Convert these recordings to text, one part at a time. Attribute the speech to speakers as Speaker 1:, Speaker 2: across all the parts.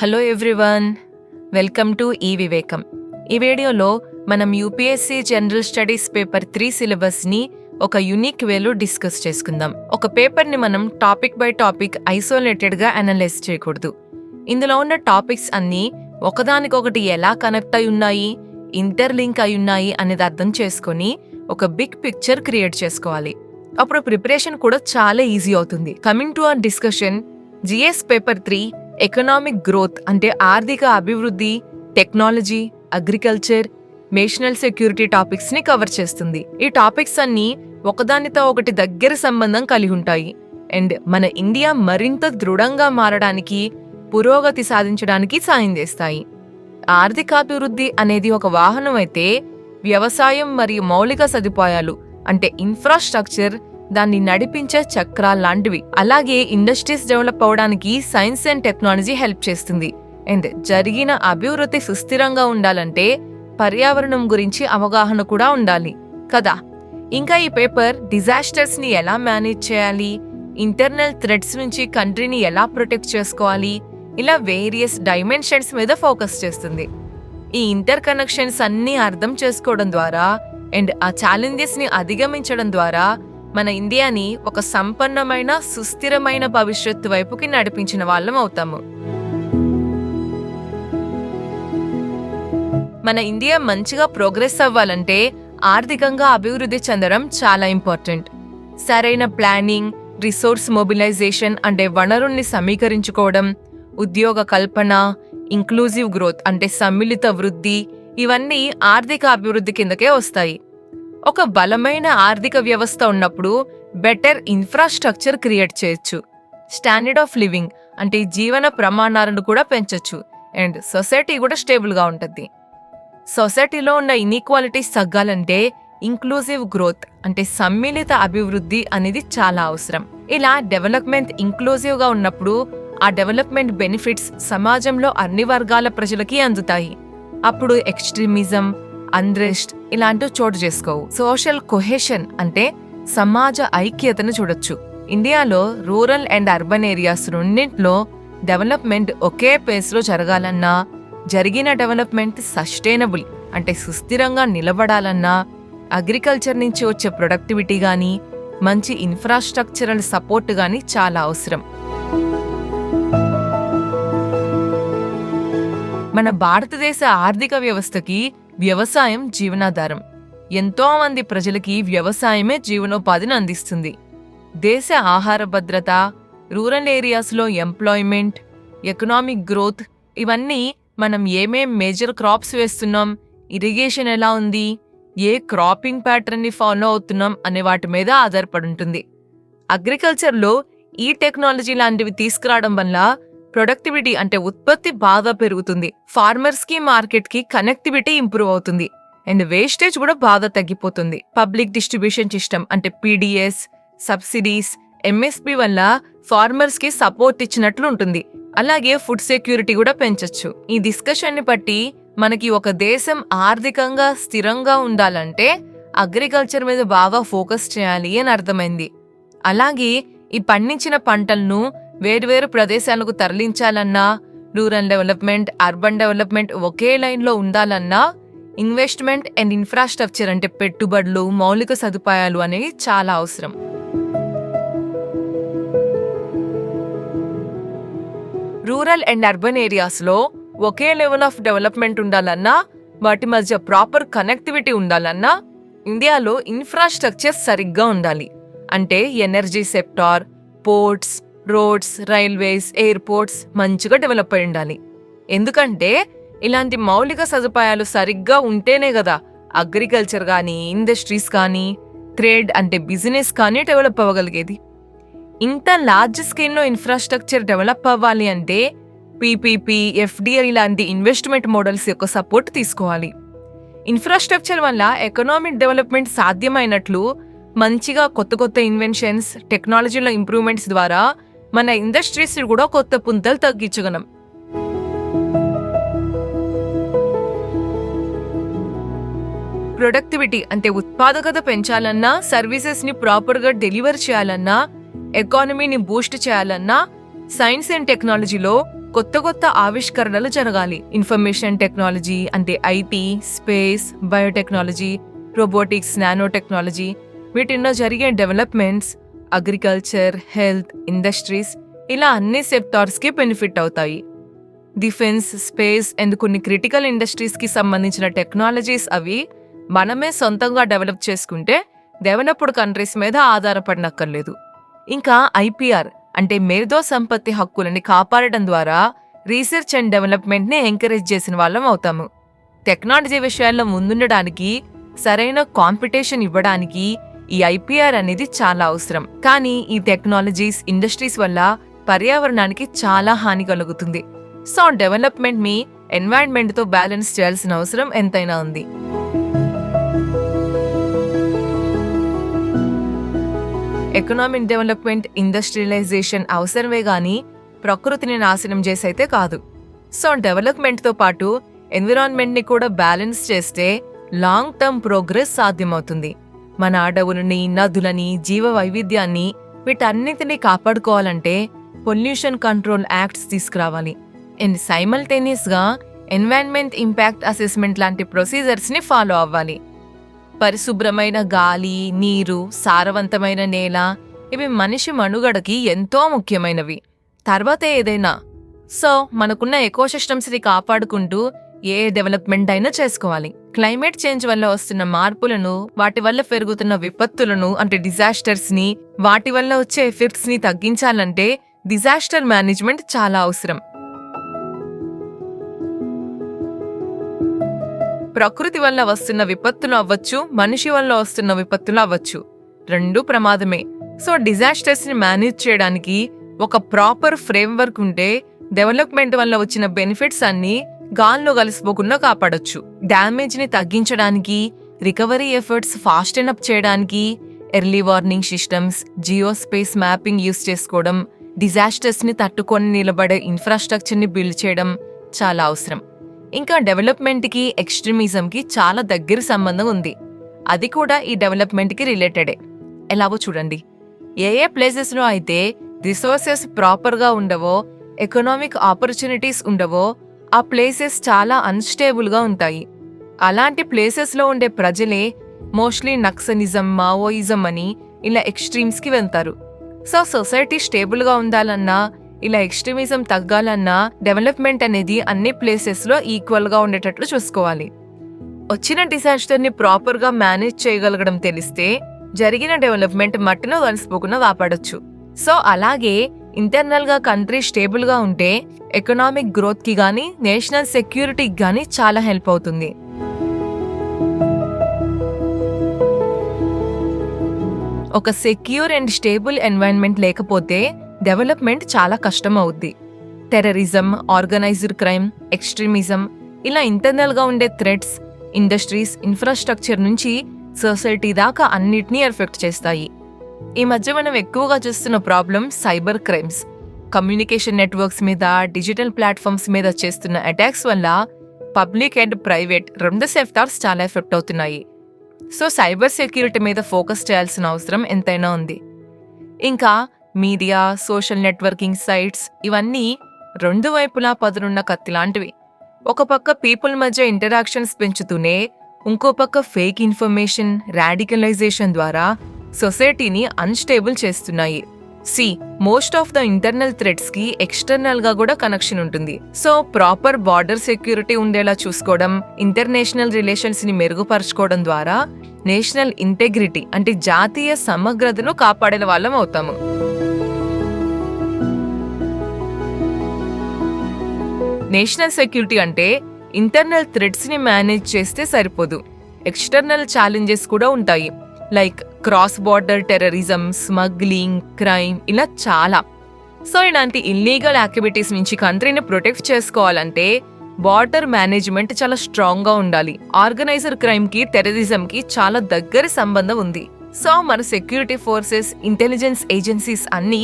Speaker 1: Hello everyone, welcome to ఈ వివేకం. ఈ వీడియోలో మనం యూపీఎస్సీ జనరల్ స్టడీస్ పేపర్ 3 సిలబస్ని ఒక యూనిక్ వేలో డిస్కస్ చేసుకుందాం. ఒక పేపర్ని మనం టాపిక్ బై టాపిక్ ఐసోలేటెడ్గా అనలైజ్ చేయకూడదు. ఇందులో ఉన్న టాపిక్స్ అన్నీ ఒకదానికొకటి ఎలా కనెక్ట్ అయి ఉన్నాయి, ఇంటర్లింక్ అయి ఉన్నాయి అనేది అర్థం చేసుకొని ఒక బిగ్ పిక్చర్ క్రియేట్ చేసుకోవాలి. అప్పుడు ప్రిపరేషన్ కూడా చాలా ఈజీ అవుతుంది. Coming to our discussion, GS paper 3 economic growth అంటే ఆర్థిక అభివృద్ధి, technology, agriculture, national security topics ని కవర్ చేస్తుంది. ఈ టాపిక్స్ అన్ని ఒకదానితో ఒకటి దగ్గర సంబంధం కలిగి ఉంటాయి అండ్ మన ఇండియా మరింత దృఢంగా మారడానికి, పురోగతి సాధించడానికి సాయం చేస్తాయి. ఆర్థికాభివృద్ధి అనేది ఒక వాహనం అయితే, వ్యవసాయం మరియు మౌలిక సదుపాయాలు అంటే ఇన్ఫ్రాస్ట్రక్చర్ దాన్ని నడిపించే చక్రాలు లాంటివి. అలాగే ఇండస్ట్రీస్ డెవలప్ అవడానికి సైన్స్ అండ్ టెక్నాలజీ హెల్ప్ చేస్తుంది. అండ్ జరిగిన అభివృద్ధి సుస్థిరంగా ఉండాలంటే పర్యావరణం గురించి అవగాహన కూడా ఉండాలి కదా. ఇంకా ఈ పేపర్ డిజాస్టర్స్ ని ఎలా మేనేజ్ చేయాలి, ఇంటర్నల్ థ్రెట్స్ నుంచి కంట్రీని ఎలా ప్రొటెక్ట్ చేసుకోవాలి, ఇలా వేరియస్ డైమెన్షన్స్ మీద ఫోకస్ చేస్తుంది. ఈ ఇంటర్ కనెక్షన్స్ అన్నీ అర్థం చేసుకోవడం ద్వారా అండ్ ఆ ఛాలెంజెస్ ని అధిగమించడం ద్వారా మన ఇండియాని ఒక సంపన్నమైన, సుస్థిరమైన భవిష్యత్తు వైపుకి నడిపించిన వాళ్ళం అవుతాము. మన ఇండియా మంచిగా ప్రోగ్రెస్ అవ్వాలంటే ఆర్థికంగా అభివృద్ధి చెందడం చాలా ఇంపార్టెంట్. సరైన ప్లానింగ్, రిసోర్స్ మొబిలైజేషన్ అంటే వనరుల్ని సమీకరించుకోవడం, ఉద్యోగ కల్పన, ఇంక్లూజివ్ గ్రోత్ అంటే సమ్మిళిత వృద్ధి, ఇవన్నీ ఆర్థిక అభివృద్ధి కిందకే వస్తాయి. ఒక బలమైన ఆర్థిక వ్యవస్థ ఉన్నప్పుడు బెటర్ ఇన్ఫ్రాస్ట్రక్చర్ క్రియేట్ చేయొచ్చు. స్టాండర్డ్ ఆఫ్ లివింగ్ అంటే జీవన ప్రమాణాలను కూడా పెంచొచ్చు అండ్ సొసైటీ కూడా స్టేబుల్గా ఉంటుంది. సొసైటీలో ఉన్న ఇన్ఈక్వాలిటీస్ తగ్గాలంటే ఇంక్లూజివ్ గ్రోత్ అంటే సమ్మిళిత అభివృద్ధి అనేది చాలా అవసరం. ఇలా డెవలప్మెంట్ ఇంక్లూజివ్గా ఉన్నప్పుడు ఆ డెవలప్మెంట్ బెనిఫిట్స్ సమాజంలో అన్ని వర్గాల ప్రజలకి అందుతాయి. అప్పుడు ఎక్స్ట్రీమిజం, అన్రెస్ట్ ఇలాంటివి చోటు చేసుకోవు. సోషల్ కొహెషన్ అంటే సమాజ ఐక్యతను చూడొచ్చు. ఇండియాలో రూరల్ అండ్ అర్బన్ ఏరియాస్ రెండింటిలో డెవలప్మెంట్ ఒకే పేస్లో జరగాలన్నా, జరిగిన డెవలప్మెంట్ సస్టైనబుల్ అంటే సుస్థిరంగా నిలబడాలన్నా, అగ్రికల్చర్ నుంచి వచ్చే ప్రొడక్టివిటీ గానీ, మంచి ఇన్ఫ్రాస్ట్రక్చరల్ సపోర్ట్ గానీ చాలా అవసరం. మన భారతదేశ ఆర్థిక వ్యవస్థకి వ్యవసాయం జీవనాధారం. ఎంతో మంది ప్రజలకి వ్యవసాయమే జీవనోపాధిని అందిస్తుంది. దేశ ఆహార భద్రత, రూరల్ ఏరియాస్లో ఎంప్లాయ్మెంట్, ఎకనామిక్ గ్రోత్ ఇవన్నీ మనం ఏమేం మేజర్ క్రాప్స్ వేస్తున్నాం, ఇరిగేషన్ ఎలా ఉంది, ఏ క్రాపింగ్ ప్యాటర్న్ని ఫాలో అవుతున్నాం అనే వాటి మీద ఆధారపడి ఉంటుంది. అగ్రికల్చర్లో ఈ టెక్నాలజీ లాంటివి తీసుకురావడం వల్ల ప్రొడక్టివిటీ అంటే ఉత్పత్తి బాగా పెరుగుతుంది. ఫార్మర్స్కి, మార్కెట్కి కనెక్టివిటీ ఇంప్రూవ్ అవుతుంది అండ్ వేస్టేజ్ కూడా బాగా తగ్గిపోతుంది. పబ్లిక్ డిస్ట్రిబ్యూషన్ సిస్టమ్ అంటే పీడిఎస్, సబ్సిడీస్, ఎంఎస్పి వల్ల ఫార్మర్స్కి సపోర్ట్ ఇచ్చినట్లు ఉంటుంది. అలాగే ఫుడ్ సెక్యూరిటీ కూడా పెంచొచ్చు. ఈ డిస్కషన్ని బట్టి మనకి ఒక దేశం ఆర్థికంగా స్థిరంగా ఉండాలంటే అగ్రికల్చర్ మీద బాగా ఫోకస్ చేయాలి అని అర్థమైంది. అలాగే ఈ పండించిన పంటలను వేర్వేరు ప్రదేశాలకు తరలించాలన్నా, రూరల్ డెవలప్మెంట్, అర్బన్ డెవలప్మెంట్ ఒకే లైన్లో ఉండాలన్నా ఇన్వెస్ట్మెంట్ అండ్ ఇన్ఫ్రాస్ట్రక్చర్ అంటే పెట్టుబడులు, మౌలిక సదుపాయాలు అనేవి చాలా అవసరం. రూరల్ అండ్ అర్బన్ ఏరియాస్లో ఒకే లెవెల్ ఆఫ్ డెవలప్మెంట్ ఉండాలన్నా, వాటి మధ్య ప్రాపర్ కనెక్టివిటీ ఉండాలన్నా ఇండియాలో ఇన్ఫ్రాస్ట్రక్చర్ సరిగ్గా ఉండాలి. అంటే energy sector, ports, roads, railways, airports మంచిగా డెవలప్ అయి ఉండాలి. ఎందుకంటే ఇలాంటి మౌలిక సదుపాయాలు సరిగ్గా ఉంటేనే కదా అగ్రికల్చర్ కానీ, ఇండస్ట్రీస్ కానీ, ట్రేడ్ అంటే బిజినెస్ కానీ డెవలప్ అవ్వగలిగేది. ఇంత లార్జ్ స్కేల్లో ఇన్ఫ్రాస్ట్రక్చర్ డెవలప్ అవ్వాలి అంటే పీపీపీ, ఎఫ్డిఐ లాంటి ఇన్వెస్ట్మెంట్ మోడల్స్ యొక్క సపోర్ట్ తీసుకోవాలి. ఇన్ఫ్రాస్ట్రక్చర్ వల్ల ఎకనామిక్ డెవలప్మెంట్ సాధ్యమైనట్లు మంచిగా కొత్త కొత్త ఇన్వెన్షన్స్, టెక్నాలజీలో ఇంప్రూవ్మెంట్స్ ద్వారా మన ఇండస్ట్రీస్ కూడా కొత్త పుంతలు తగ్గించగలం. ప్రొడక్టివిటీ అంటే ఉత్పాదకత పెంచాలన్నా, సర్వీసెస్ ని ప్రాపర్ గా డెలివర్ చేయాలన్నా, ఎకానమీని బూస్ట్ చేయాలన్నా సైన్స్ అండ్ టెక్నాలజీలో కొత్త కొత్త ఆవిష్కరణలు జరగాలి. ఇన్ఫర్మేషన్ టెక్నాలజీ అంటే IT, space, biotechnology, robotics, nano technology, వీటిల్లో జరిగే డెవలప్మెంట్స్ అగ్రికల్చర్, హెల్త్, ఇండస్ట్రీస్ ఇలా అన్ని సెక్టార్స్కి బెనిఫిట్ అవుతాయి. డిఫెన్స్, స్పేస్ అండ్ కొన్ని క్రిటికల్ ఇండస్ట్రీస్కి సంబంధించిన టెక్నాలజీస్ అవి మనమే సొంతంగా డెవలప్ చేసుకుంటే డెవలప్డ్ కంట్రీస్ మీద ఆధారపడనక్కర్లేదు. ఇంకా ఐపీఆర్ అంటే మేధో సంపత్తి హక్కులని కాపాడడం ద్వారా రీసెర్చ్ అండ్ డెవలప్మెంట్ని ఎంకరేజ్ చేసిన వాళ్ళం అవుతాము. టెక్నాలజీ విషయాల్లో ముందుండడానికి, సరైన కాంపిటీషన్ ఇవ్వడానికి ఈ ఐపీఆర్ అనేది చాలా అవసరం. కానీ ఈ టెక్నాలజీస్, ఇండస్ట్రీస్ వల్ల పర్యావరణానికి చాలా హాని కలుగుతుంది. సో డెవలప్మెంట్ మీ ఎన్వైరన్మెంట్తో బ్యాలెన్స్ చేయాల్సిన అవసరం ఎంతైనా ఉంది. ఎకనామిక్ డెవలప్మెంట్, ఇండస్ట్రియలైజేషన్ అవసరమే గాని ప్రకృతిని నాశనం చేసైతే కాదు. సో డెవలప్మెంట్తో పాటు ఎన్విరాన్మెంట్ని కూడా బ్యాలెన్స్ చేస్తే లాంగ్ టర్మ్ ప్రోగ్రెస్ సాధ్యమవుతుంది. మన అడవులని, నదులని, జీవ వైవిధ్యాన్ని వీటన్నిటినీ కాపాడుకోవాలంటే పొల్యూషన్ కంట్రోల్ యాక్ట్స్ తీసుకురావాలి. అండ్ సైమల్టేనియస్గా ఎన్వైరన్మెంట్ ఇంపాక్ట్ అసెస్మెంట్ లాంటి ప్రొసీజర్స్ని ఫాలో అవ్వాలి. పరిశుభ్రమైన గాలి, నీరు, సారవంతమైన నేల ఇవి మనిషి మనుగడకి ఎంతో ముఖ్యమైనవి. తర్వాత ఏదైనా. సో మనకున్న ఎకోసిస్టమ్స్ని కాపాడుకుంటూ ఏ డెవలప్మెంట్ అయినా చేసుకోవాలి. క్లైమేట్ చేంజ్ వల్ల వస్తున్న మార్పులను, వాటి వల్ల పెరుగుతున్న విపత్తులను అంటే డిజాస్టర్స్ని, వాటి వల్ల వచ్చే ఎఫెక్ట్స్ని తగ్గించాలంటే డిజాస్టర్ మేనేజ్మెంట్ చాలా అవసరం. ప్రకృతి వల్ల వస్తున్న విపత్తులు అవ్వచ్చు, మనిషి వల్ల వస్తున్న విపత్తులు అవ్వచ్చు, రెండూ ప్రమాదమే. సో డిజాస్టర్స్ని మేనేజ్ చేయడానికి ఒక ప్రాపర్ ఫ్రేమ్వర్క్ ఉంటే డెవలప్మెంట్ వల్ల వచ్చిన బెనిఫిట్స్ అన్నీ గాల్లో కలిసిపోకుండా కాపాడొచ్చు. డ్యామేజ్ని తగ్గించడానికి, రికవరీ ఎఫర్ట్స్ ఫాస్ట్ అప్ చేయడానికి early warning systems, geospace mapping use చేసుకోవడం, డిజాస్టర్స్ని తట్టుకొని నిలబడే ఇన్ఫ్రాస్ట్రక్చర్ని బిల్డ్ చేయడం చాలా అవసరం. ఇంకా డెవలప్మెంట్కి, ఎక్స్ట్రీమిజంకి చాలా దగ్గర సంబంధం ఉంది. అది కూడా ఈ డెవలప్మెంట్కి రిలేటెడే. ఎలాగో చూడండి. ఏ ప్లేసెస్లో అయితే రిసోర్సెస్ ప్రాపర్గా ఉండవో, ఎకనామిక్ ఆపర్చునిటీస్ ఉండవో ఆ ప్లేసెస్ చాలా అన్స్టేబుల్గా ఉంటాయి. అలాంటి ప్లేసెస్లో ఉండే ప్రజలే మోస్ట్లీ నక్సలిజం, మావోయిజం అని ఇలా ఎక్స్ట్రీమ్స్కి వెళ్తారు. సో సొసైటీ స్టేబుల్గా ఉండాలన్నా, ఇలా ఎక్స్ట్రీమిజం తగ్గాలన్నా డెవలప్మెంట్ అనేది అన్ని ప్లేసెస్లో ఈక్వల్గా ఉండేటట్లు చూసుకోవాలి. వచ్చిన డిజాస్టర్ని ప్రాపర్గా మేనేజ్ చేయగలగడం తెలిస్తే జరిగిన డెవలప్మెంట్ మట్టిలో కలిసిపోకుండా కాపాడొచ్చు. సో అలాగే ఇంటర్నల్గా కంట్రీ స్టేబుల్గా ఉంటే ఎకనామిక్ గ్రోత్కి కానీ, నేషనల్ సెక్యూరిటీకి కానీ చాలా హెల్ప్ అవుతుంది. ఒక సెక్యూర్ అండ్ స్టేబుల్ ఎన్వైరన్మెంట్ లేకపోతే డెవలప్మెంట్ చాలా కష్టం అవుద్ది. టెర్రరిజం, ఆర్గనైజ్డ్ క్రైమ్, ఎక్స్ట్రీమిజం ఇలా ఇంటర్నల్గా ఉండే థ్రెట్స్ ఇండస్ట్రీస్, ఇన్ఫ్రాస్ట్రక్చర్ నుంచి సొసైటీ దాకా అన్నిటినీ ఎఫెక్ట్ చేస్తాయి. ఈ మధ్య మనం ఎక్కువగా చూస్తున్న problem cyber crimes. Communication networks మీద, డిజిటల్ ప్లాట్ఫామ్స్ మీద చేస్తున్న అటాక్స్ వల్ల పబ్లిక్ అండ్ ప్రైవేట్ రెండు సెక్టార్స్ చాలా ఎఫెక్ట్ అవుతున్నాయి. సో సైబర్ సెక్యూరిటీ మీద ఫోకస్ చేయాల్సిన అవసరం ఎంతైనా ఉంది. ఇంకా మీడియా, సోషల్ నెట్వర్కింగ్ సైట్స్ ఇవన్నీ రెండు వైపులా పదునున్న కత్తి లాంటివి. ఒక పక్క పీపుల్ మధ్య ఇంటరాక్షన్స్ పెంచుతూనే ఇంకో పక్క ఫేక్ ఇన్ఫర్మేషన్, రాడికలైజేషన్ ద్వారా సొసైటీని అన్స్టేబుల్ చేస్తున్నాయి. Most of the internal threats కి ఎక్స్టర్నల్ గా కూడా కనెక్షన్ ఉంటుంది. సో ప్రాపర్ బార్డర్ సెక్యూరిటీ ఉండేలా చూసుకోవడం, ఇంటర్నేషనల్ రిలేషన్స్ ని మెరుగుపరచుకోవడం ద్వారా నేషనల్ ఇంటెగ్రిటీ అంటే జాతీయ సమగ్రతను కాపాడే వాళ్ళం అవుతాము. నేషనల్ సెక్యూరిటీ అంటే ఇంటర్నల్ థ్రెట్స్ ని మేనేజ్ చేస్తే సరిపోదు, ఎక్స్టర్నల్ ఛాలెంజెస్ కూడా ఉంటాయి. Like cross border terrorism, smuggling, crime ఇలా చాలా. సో ఇలాంటి ఇల్లీగల్ యాక్టివిటీస్ నుంచి కంట్రీని ప్రొటెక్ట్ చేసుకోవాలంటే బార్డర్ మేనేజ్మెంట్ చాలా స్ట్రాంగ్ గా ఉండాలి. ఆర్గనైజర్ క్రైమ్ కి, టెర్రరిజం కి చాలా దగ్గర సంబంధం ఉంది. సో మన సెక్యూరిటీ ఫోర్సెస్, ఇంటెలిజెన్స్ ఏజెన్సీస్ అన్నీ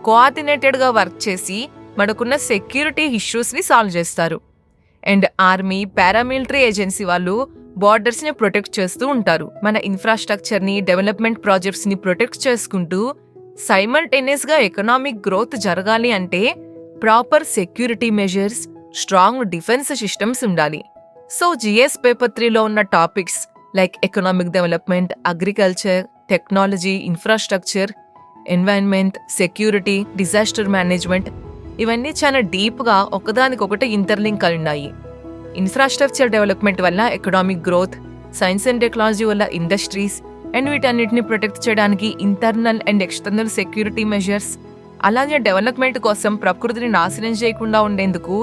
Speaker 1: కోఆర్డినేటెడ్ గా వర్క్ చేసి మనకున్న సెక్యూరిటీ ఇష్యూస్ ని సాల్వ్ చేస్తారు. అండ్ ఆర్మీ, పారామిలిటరీ ఏజెన్సీ వాళ్ళు బార్డర్స్ ని ప్రొటెక్ట్ చేస్తూ ఉంటారు. మన ఇన్ఫ్రాస్ట్రక్చర్ ని, డెవలప్మెంట్ ప్రాజెక్ట్స్ ని ప్రొటెక్ట్ చేసుకుంటూ సైమల్టేనియస్ గా ఎకనామిక్ గ్రోత్ జరగాలి అంటే proper security measures, strong defence systems ఉండాలి. సో జిఎస్ పేపర్ 3లో ఉన్న topics like economic development, agriculture, technology, infrastructure, environment, security, disaster management ఇవన్నీ చాలా డీప్గా ఒకదానికొకటి ఇంటర్లింక్ అయి ఉన్నాయి. ఇన్ఫ్రాస్ట్రక్చర్ డెవలప్మెంట్ వల్ల economic growth, science and technology వల్ల ఇండస్ట్రీస్ అండ్ వీటన్నిటిని ప్రొటెక్ట్ చేయడానికి internal and external security measures, అలాగే డెవలప్మెంట్ కోసం ప్రకృతిని నాశనం చేయకుండా ఉండేందుకు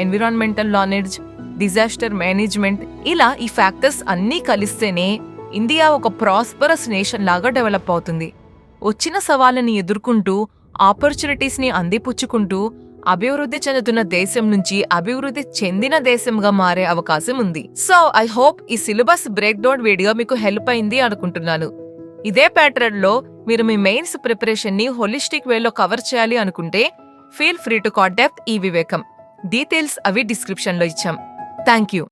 Speaker 1: ఎన్విరాన్మెంటల్ నాలెడ్జ్, డిజాస్టర్ మేనేజ్మెంట్, ఇలా ఈ ఫ్యాక్టర్స్ అన్నీ కలిస్తేనే ఇండియా ఒక ప్రాస్పరస్ నేషన్ లాగా డెవలప్ అవుతుంది. వచ్చిన సవాళ్ళని ఎదుర్కొంటూ ఆపర్చునిటీస్ని అందిపుచ్చుకుంటూ అభివృద్ధి చెందుతున్న దేశం నుంచి అభివృద్ధి చెందిన దేశంగా మారే అవకాశం ఉంది. సో ఐ హోప్ ఈ సిలబస్ బ్రేక్ డౌన్ వీడియో మీకు హెల్ప్ అయింది అనుకుంటున్నాను. ఇదే ప్యాటర్న్ లో మీరు మీ మెయిన్స్ ప్రిపరేషన్ ని హోలిస్టిక్ వేలో కవర్ చేయాలి అనుకుంటే ఫీల్ ఫ్రీ టు కాంటాక్ట్ ఈ వివేకం. డీటెయిల్స్ అవి డిస్క్రిప్షన్ లో ఇచ్చాం. Thank you.